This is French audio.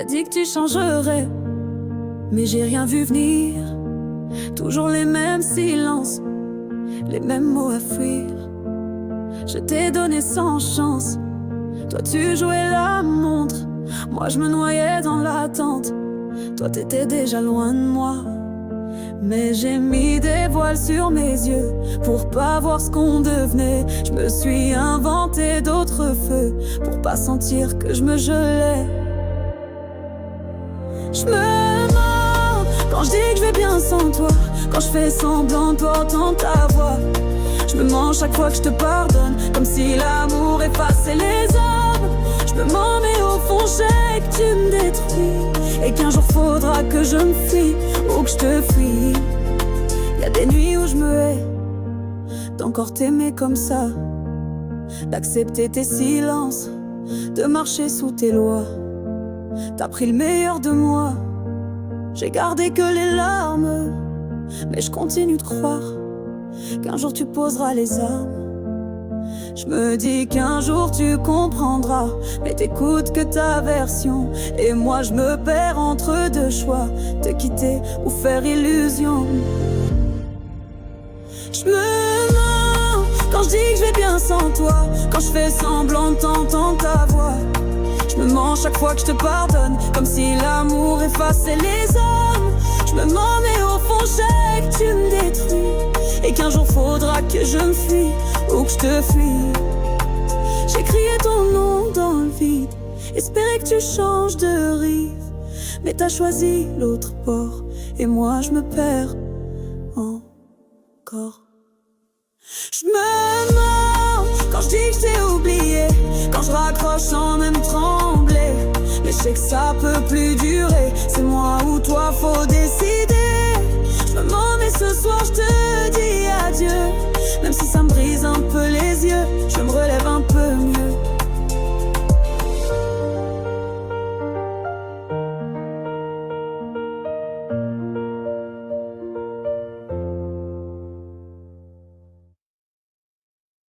T'as dit que tu changerais, mais j'ai rien vu venir. Toujours les mêmes silences, les mêmes mots à fuir. Je t'ai donné sans chance, toi tu jouais la montre. Moi je me noyais dans l'attente, toi t'étais déjà loin de moi. Mais j'ai mis des voiles sur mes yeux pour pas voir ce qu'on devenait. Je me suis inventé d'autres feux pour pas sentir que je me gelais. Je me mens quand je dis que je vais bien sans toi, quand je fais semblant de pas entendre ta voix. Je me mens chaque fois que je te pardonne, comme si l'amour effaçait les hommes. Je me mens mais au fond je sais que tu me détruis, et qu'un jour faudra que je me fuis ou que je te fuis. Y'a des nuits où je me hais d'encore t'aimer comme ça, d'accepter tes silences, de marcher sous tes lois. T'as pris le meilleur de moi, j'ai gardé que les larmes, mais je continue de croire qu'un jour tu poseras les armes. Je me dis qu'un jour tu comprendras, mais t'écoutes que ta version. Et moi je me perds entre deux choix, te quitter ou faire illusion. Je me mens quand je dis que je vais bien sans toi, quand je fais semblant d'entendre ta voix. Je me mens chaque fois que je te pardonne, comme si l'amour effaçait les hommes. Je me mens mais au fond je sais que tu me détruis, et qu'un jour faudra que je me fuis ou que je te fuis. J'ai crié ton nom dans le vide, espérer que tu changes de rive, mais t'as choisi l'autre bord, et moi je me perds encore. Je me mens quand je dis que je t'ai oublié, quand je raccroche sans même trembler. Mais je sais que ça peut plus durer, c'est moi ou toi, faut décider. Je me mens mais ce soir je te dis